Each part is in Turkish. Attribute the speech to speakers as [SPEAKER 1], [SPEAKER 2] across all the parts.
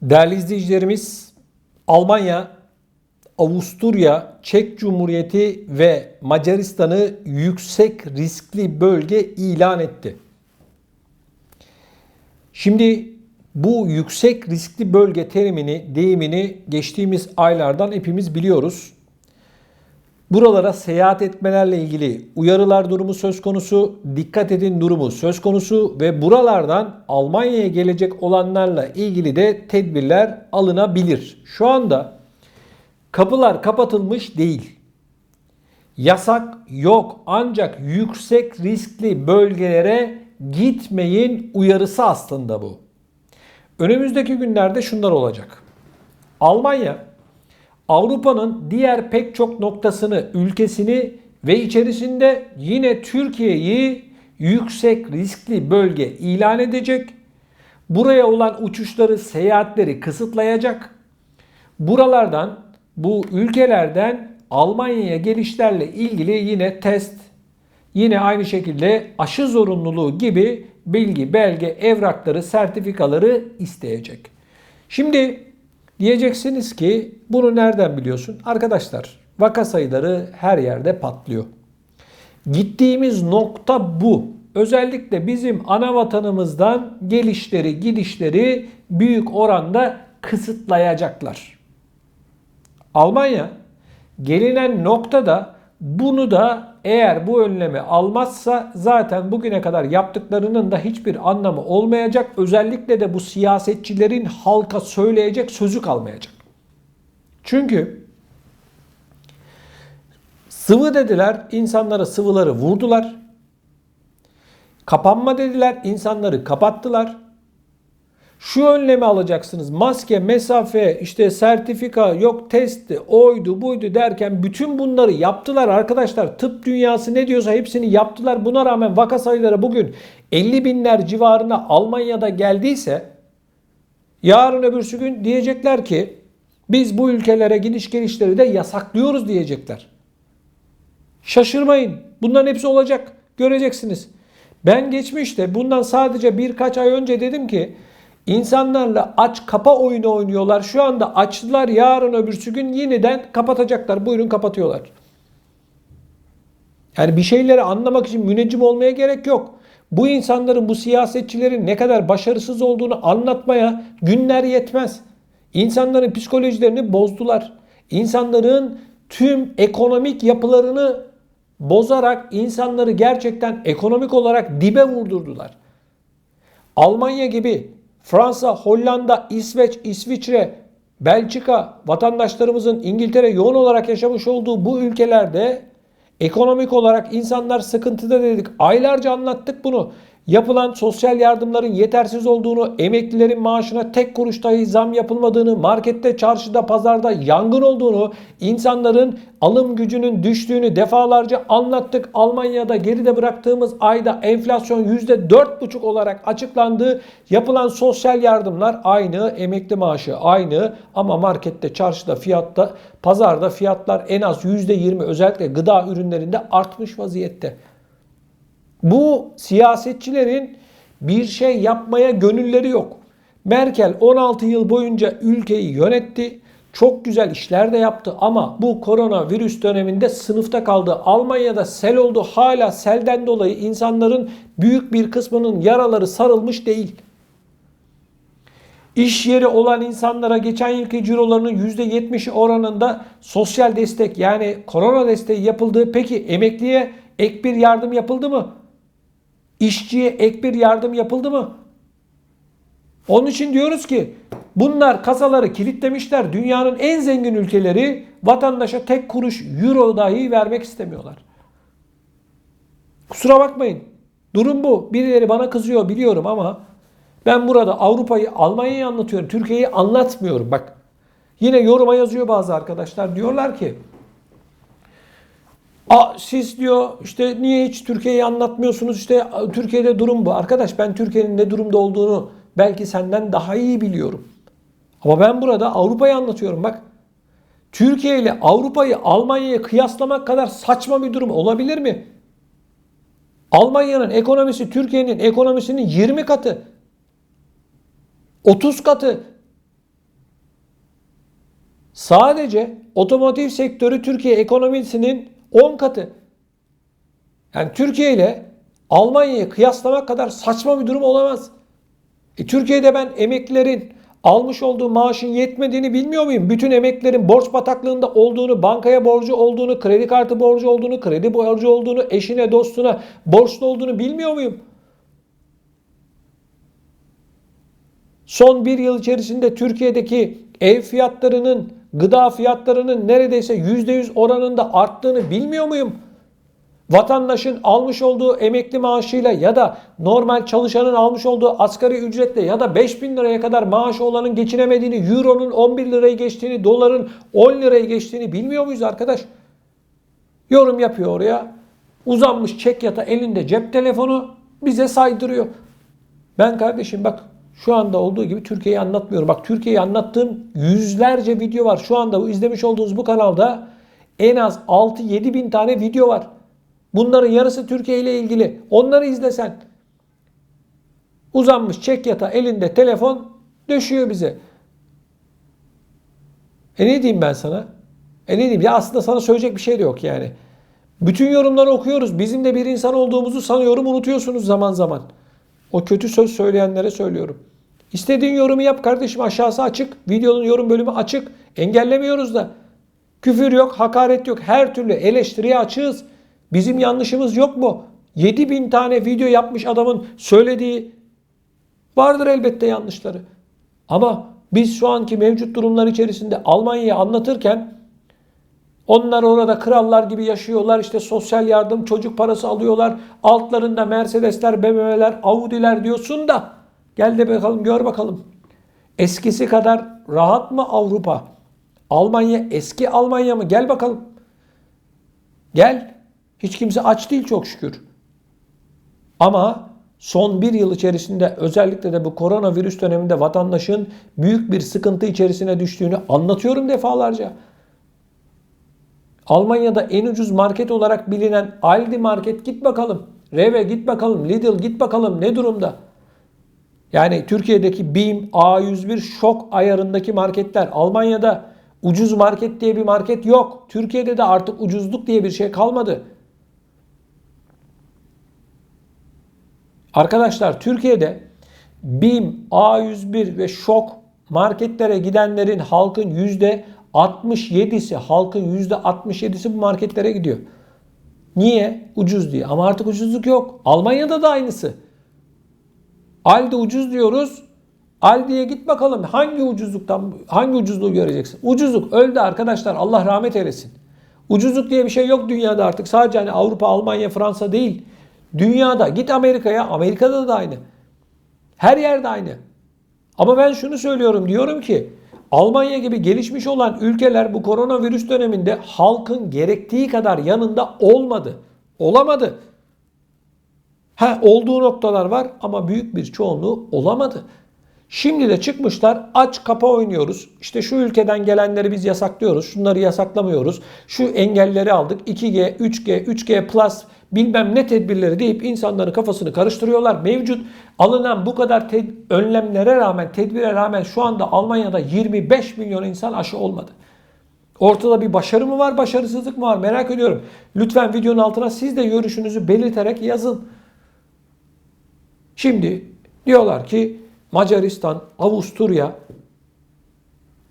[SPEAKER 1] Değerli izleyicilerimiz, Almanya, Avusturya, Çek Cumhuriyeti ve Macaristan'ı yüksek riskli bölge ilan etti. Şimdi bu yüksek riskli bölge terimini, deyimini geçtiğimiz aylardan hepimiz biliyoruz. Buralara seyahat etmelerle ilgili uyarılar durumu söz konusu, dikkat edin durumu söz konusu ve buralardan Almanya'ya gelecek olanlarla ilgili de tedbirler alınabilir. Şu anda kapılar kapatılmış değil. Yasak yok, ancak yüksek riskli bölgelere gitmeyin uyarısı aslında bu. Önümüzdeki günlerde şunlar olacak. Almanya Avrupa'nın diğer pek çok noktasını, ülkesini ve içerisinde yine Türkiye'yi yüksek riskli bölge ilan edecek. Buraya olan uçuşları, seyahatleri kısıtlayacak. Buralardan, bu ülkelerden Almanya'ya gelişlerle ilgili yine test, yine aynı şekilde aşı zorunluluğu gibi bilgi, belge, evrakları, sertifikaları isteyecek. Şimdi diyeceksiniz ki bunu nereden biliyorsun? Arkadaşlar, vaka sayıları her yerde patlıyor. Gittiğimiz nokta bu. Özellikle bizim ana vatanımızdan gelişleri, gidişleri büyük oranda kısıtlayacaklar. Almanya gelinen noktada bunu da eğer bu önlemi almazsa zaten bugüne kadar yaptıklarının da hiçbir anlamı olmayacak. Özellikle de bu siyasetçilerin halka söyleyecek sözü kalmayacak. Çünkü sıvı dediler, insanlara sıvıları vurdular. Kapanma dediler, insanları kapattılar. Şu önlemi alacaksınız. Maske, mesafe, işte sertifika, yok testi, oydu, buydu derken bütün bunları yaptılar arkadaşlar. Tıp dünyası ne diyorsa hepsini yaptılar. Buna rağmen vaka sayıları bugün 50 binler civarına Almanya'da geldiyse yarın öbürsü gün diyecekler ki biz bu ülkelere gidiş gelişleri de yasaklıyoruz diyecekler. Şaşırmayın. Bunların hepsi olacak. Göreceksiniz. Ben geçmişte bundan sadece birkaç ay önce dedim ki İnsanlarla aç kapa oyunu oynuyorlar. Şu anda açtılar, yarın öbürsü gün yeniden kapatacaklar. Buyurun kapatıyorlar. Yani bir şeyleri anlamak için müneccim olmaya gerek yok. Bu insanların, bu siyasetçilerin ne kadar başarısız olduğunu anlatmaya günler yetmez. İnsanların psikolojilerini bozdular. İnsanların tüm ekonomik yapılarını bozarak insanları gerçekten ekonomik olarak dibe vurdurdular. Almanya gibi, Fransa, Hollanda, İsveç, İsviçre, Belçika, vatandaşlarımızın İngiltere yoğun olarak yaşamış olduğu bu ülkelerde ekonomik olarak insanlar sıkıntıda dedik. Aylarca anlattık bunu. Yapılan sosyal yardımların yetersiz olduğunu, emeklilerin maaşına tek kuruş dahi zam yapılmadığını, markette, çarşıda, pazarda yangın olduğunu, insanların alım gücünün düştüğünü defalarca anlattık. Almanya'da geride bıraktığımız ayda enflasyon %4,5 olarak açıklandı. Yapılan sosyal yardımlar aynı, emekli maaşı aynı ama markette, çarşıda, fiyatta, pazarda fiyatlar en az %20 özellikle gıda ürünlerinde artmış vaziyette. Bu siyasetçilerin bir şey yapmaya gönülleri yok. Merkel 16 yıl boyunca ülkeyi yönetti. Çok güzel işler de yaptı ama bu koronavirüs döneminde sınıfta kaldı. Almanya'da sel oldu. Hala selden dolayı insanların büyük bir kısmının yaraları sarılmış değil. İş yeri olan insanlara geçen yılki cirolarının %70'i oranında sosyal destek, yani korona desteği yapıldı. Peki emekliye ek bir yardım yapıldı mı? İşçiye ek bir yardım yapıldı mı? Onun için diyoruz ki bunlar kasaları kilitlemişler. Dünyanın en zengin ülkeleri vatandaşa tek kuruş euro dahi vermek istemiyorlar. Kusura bakmayın. Durum bu. Birileri bana kızıyor biliyorum ama ben burada Avrupa'yı, Almanya'yı anlatıyorum. Türkiye'yi anlatmıyorum. Bak yine yoruma yazıyor bazı arkadaşlar. Diyorlar ki siz diyor işte niye hiç Türkiye'yi anlatmıyorsunuz, işte Türkiye'de durum bu. Arkadaş, ben Türkiye'nin ne durumda olduğunu belki senden daha iyi biliyorum. Ama ben burada Avrupa'yı anlatıyorum bak. Türkiye ile Avrupa'yı Almanya'ya kıyaslamak kadar saçma bir durum olabilir mi? Almanya'nın ekonomisi Türkiye'nin ekonomisinin 20 katı. 30 katı. Sadece otomotiv sektörü Türkiye ekonomisinin 10 katı. Yani Türkiye ile Almanya'yı kıyaslamak kadar saçma bir durum olamaz. Türkiye'de ben emeklilerin almış olduğu maaşın yetmediğini bilmiyor muyum? Bütün emeklilerin borç bataklığında olduğunu, bankaya borcu olduğunu, kredi kartı borcu olduğunu, kredi borcu olduğunu, eşine, dostuna borçlu olduğunu bilmiyor muyum? Son bir yıl içerisinde Türkiye'deki ev fiyatlarının, gıda fiyatlarının neredeyse %100 oranında arttığını bilmiyor muyum? Vatandaşın almış olduğu emekli maaşıyla ya da normal çalışanın almış olduğu asgari ücretle ya da 5.000 liraya kadar maaşı olanın geçinemediğini, euronun 11 lirayı geçtiğini, doların 10 lirayı geçtiğini bilmiyor muyuz arkadaş? Yorum yapıyor oraya. Uzanmış çekyata elinde cep telefonu bize saydırıyor. Ben kardeşim bak şu anda olduğu gibi Türkiye'yi anlatmıyorum. Bak Türkiye'yi anlattığım yüzlerce video var. Şu anda izlemiş olduğunuz bu kanalda en az 6-7 bin tane video var. Bunların yarısı Türkiye ile ilgili. Onları izlesen. Uzanmış çekyata elinde telefon döşüyor bize. Ne diyeyim ben sana? Ne diyeyim? Ya aslında sana söyleyecek bir şey de yok yani. Bütün yorumları okuyoruz. Bizim de bir insan olduğumuzu sanıyorum unutuyorsunuz zaman zaman. O kötü söz söyleyenlere söylüyorum. İstediğin yorumu yap kardeşim. Aşağısı açık. Videonun yorum bölümü açık. Engellemiyoruz da. Küfür yok, hakaret yok. Her türlü eleştiriye açığız. Bizim yanlışımız yok mu? 7.000 tane video yapmış adamın söylediği vardır elbette yanlışları. Ama biz şu anki mevcut durumlar içerisinde Almanya'yı anlatırken onlar orada krallar gibi yaşıyorlar. İşte sosyal yardım, çocuk parası alıyorlar. Altlarında Mercedesler, BMW'ler, Audi'ler diyorsun da gel de bakalım gör bakalım. Eskisi kadar rahat mı Avrupa? Almanya eski Almanya mı? Gel bakalım. Gel. Hiç kimse aç değil çok şükür. Ama son bir yıl içerisinde özellikle de bu koronavirüs döneminde vatandaşın büyük bir sıkıntı içerisine düştüğünü anlatıyorum defalarca. Almanya'da en ucuz market olarak bilinen Aldi Market git bakalım. Rewe git bakalım. Lidl git bakalım ne durumda? Yani Türkiye'deki BİM, A101 şok ayarındaki marketler. Almanya'da ucuz market diye bir market yok. Türkiye'de de artık ucuzluk diye bir şey kalmadı. Arkadaşlar Türkiye'de BİM, A101 ve şok marketlere gidenlerin halkın %67'si bu marketlere gidiyor. Niye? Ucuz diye. Ama artık ucuzluk yok. Almanya'da da aynısı. Aldi ucuz diyoruz. Aldi'ye git bakalım hangi ucuzluğu göreceksin? Ucuzluk öldü arkadaşlar. Allah rahmet eylesin. Ucuzluk diye bir şey yok dünyada artık. Sadece hani Avrupa, Almanya, Fransa değil. Dünyada git Amerika'ya. Amerika'da da aynı. Her yerde aynı. Ama ben şunu söylüyorum. Diyorum ki Almanya gibi gelişmiş olan ülkeler bu koronavirüs döneminde halkın gerektiği kadar yanında olmadı. Olamadı. Olduğu noktalar var ama büyük bir çoğunluğu olamadı. Şimdi de çıkmışlar aç kapa oynuyoruz. İşte şu ülkeden gelenleri biz yasaklıyoruz. Şunları yasaklamıyoruz. Şu engelleri aldık. 2G, 3G, 3G Plus bilmem ne tedbirleri deyip insanların kafasını karıştırıyorlar. Mevcut alınan bu kadar önlemlere rağmen, tedbire rağmen şu anda Almanya'da 25 milyon insan aşı olmadı. Ortada bir başarı mı var, başarısızlık mı var merak ediyorum. Lütfen videonun altına siz de görüşünüzü belirterek yazın. Şimdi diyorlar ki Macaristan, Avusturya,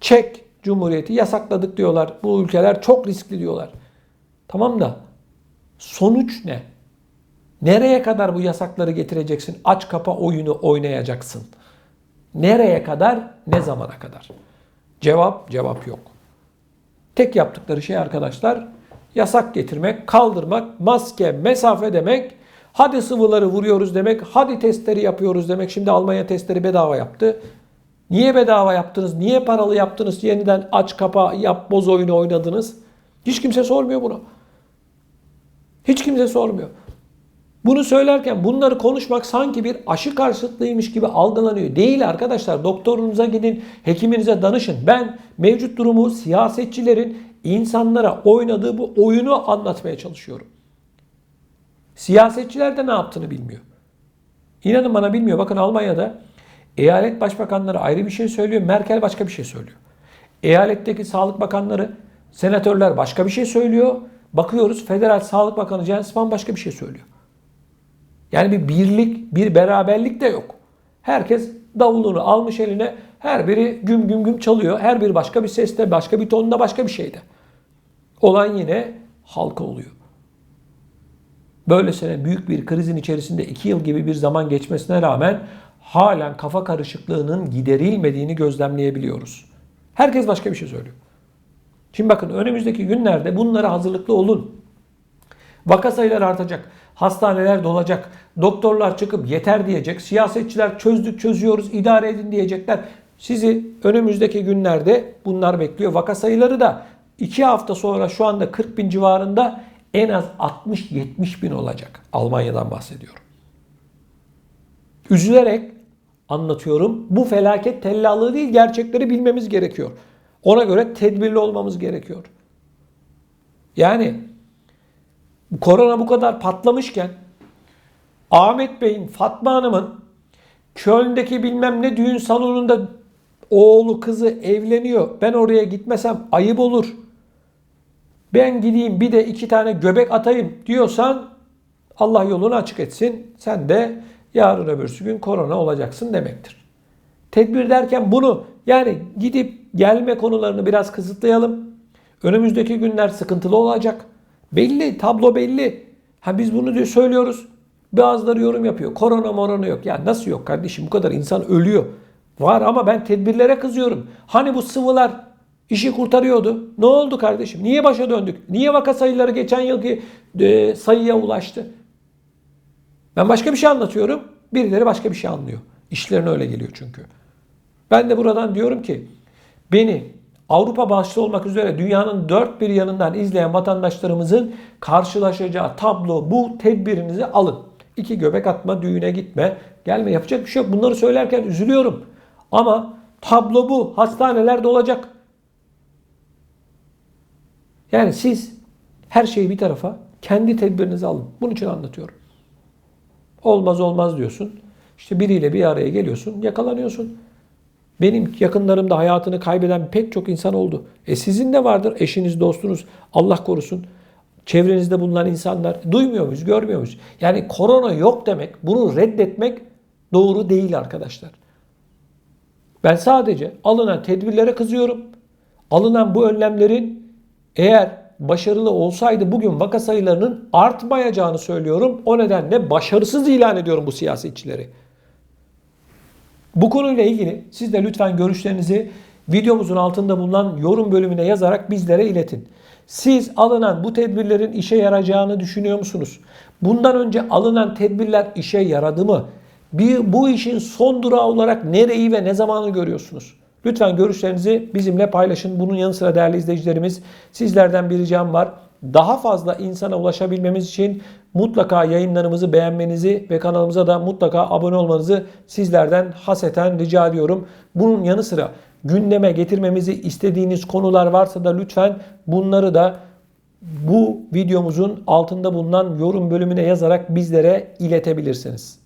[SPEAKER 1] Çek Cumhuriyeti yasakladık diyorlar. Bu ülkeler çok riskli diyorlar. Tamam da sonuç ne? Nereye kadar bu yasakları getireceksin? Aç kapa oyunu oynayacaksın. Nereye kadar? Ne zamana kadar? Cevap yok. Tek yaptıkları şey arkadaşlar yasak getirmek, kaldırmak, maske, mesafe demek. Hadi sıvıları vuruyoruz demek. Hadi testleri yapıyoruz demek. Şimdi Almanya testleri bedava yaptı. Niye bedava yaptınız? Niye paralı yaptınız? Yeniden aç kapa yap boz oyunu oynadınız. Hiç kimse sormuyor bunu. Hiç kimse sormuyor. Bunu söylerken bunları konuşmak sanki bir aşı karşıtlığıymış gibi algılanıyor. Değil arkadaşlar. Doktorunuza gidin, hekiminize danışın. Ben mevcut durumu siyasetçilerin insanlara oynadığı bu oyunu anlatmaya çalışıyorum. Siyasetçiler de ne yaptığını bilmiyor. İnanın bana bilmiyor. Bakın Almanya'da eyalet başbakanları ayrı bir şey söylüyor. Merkel başka bir şey söylüyor. Eyaletteki sağlık bakanları, senatörler başka bir şey söylüyor. Bakıyoruz Federal Sağlık Bakanı Jens Spahn başka bir şey söylüyor. Yani bir birlik, bir beraberlik de yok. Herkes davulunu almış eline, her biri güm güm güm çalıyor. Her biri başka bir seste, başka bir tonda, başka bir şeyde. Olan yine halka oluyor. Böylesine büyük bir krizin içerisinde 2 yıl gibi bir zaman geçmesine rağmen halen kafa karışıklığının giderilmediğini gözlemleyebiliyoruz. Herkes başka bir şey söylüyor. Şimdi bakın önümüzdeki günlerde bunlara hazırlıklı olun. Vaka sayıları artacak. Hastaneler dolacak. Doktorlar çıkıp yeter diyecek. Siyasetçiler çözdük çözüyoruz idare edin diyecekler. Sizi önümüzdeki günlerde bunlar bekliyor. Vaka sayıları da 2 hafta sonra şu anda 40 bin civarında en az 60-70 bin olacak. Almanya'dan bahsediyorum. Üzülerek anlatıyorum. Bu felaket tellallığı değil, gerçekleri bilmemiz gerekiyor. Ona göre tedbirli olmamız gerekiyor. Yani korona bu kadar patlamışken Ahmet Bey'in, Fatma Hanım'ın Köln'deki bilmem ne düğün salonunda oğlu kızı evleniyor. Ben oraya gitmesem ayıp olur. Ben gideyim bir de 2 tane göbek atayım diyorsan Allah yolunu açık etsin. Sen de yarın öbürsü gün korona olacaksın demektir. Tedbir derken bunu yani gidip gelme konularını biraz kısıtlayalım. Önümüzdeki günler sıkıntılı olacak. Belli, tablo belli. Biz bunu diyor söylüyoruz. Bazıları yorum yapıyor. Korona yok. Ya nasıl yok kardeşim? Bu kadar insan ölüyor. Var ama ben tedbirlere kızıyorum. Hani bu sıvılar işi kurtarıyordu. Ne oldu kardeşim? Niye başa döndük? Niye vaka sayıları geçen yılki sayıya ulaştı? Ben başka bir şey anlatıyorum. Birileri başka bir şey anlıyor. İşlerine öyle geliyor çünkü. Ben de buradan diyorum ki beni Avrupa başta olmak üzere dünyanın dört bir yanından izleyen vatandaşlarımızın karşılaşacağı tablo bu. Tedbirinizi alın. 2 göbek atma, düğüne gitme, gelme, yapacak bir şey yok. Bunları söylerken üzülüyorum. Ama tablo bu. Hastaneler dolacak. Yani siz her şeyi bir tarafa kendi tedbirinizi alın. Bunun için anlatıyorum. Olmaz diyorsun. İşte biriyle bir araya geliyorsun, yakalanıyorsun. Benim yakınlarımda hayatını kaybeden pek çok insan oldu. Sizin de vardır eşiniz, dostunuz, Allah korusun. Çevrenizde bulunan insanlar duymuyor muyuz, görmüyor muyuz? Yani korona yok demek, bunu reddetmek doğru değil arkadaşlar. Ben sadece alınan tedbirlere kızıyorum. Alınan bu önlemlerin eğer başarılı olsaydı bugün vaka sayılarının artmayacağını söylüyorum. O nedenle başarısız ilan ediyorum bu siyasetçileri. Bu konuyla ilgili siz de lütfen görüşlerinizi videomuzun altında bulunan yorum bölümüne yazarak bizlere iletin. Siz alınan bu tedbirlerin işe yarayacağını düşünüyor musunuz? Bundan önce alınan tedbirler işe yaradı mı? Bu işin son durağı olarak nereyi ve ne zamanı görüyorsunuz? Lütfen görüşlerinizi bizimle paylaşın. Bunun yanı sıra değerli izleyicilerimiz sizlerden bir ricam var. Daha fazla insana ulaşabilmemiz için mutlaka yayınlarımızı beğenmenizi ve kanalımıza da mutlaka abone olmanızı sizlerden haseten rica ediyorum. Bunun yanı sıra gündeme getirmemizi istediğiniz konular varsa da lütfen bunları da bu videomuzun altında bulunan yorum bölümüne yazarak bizlere iletebilirsiniz.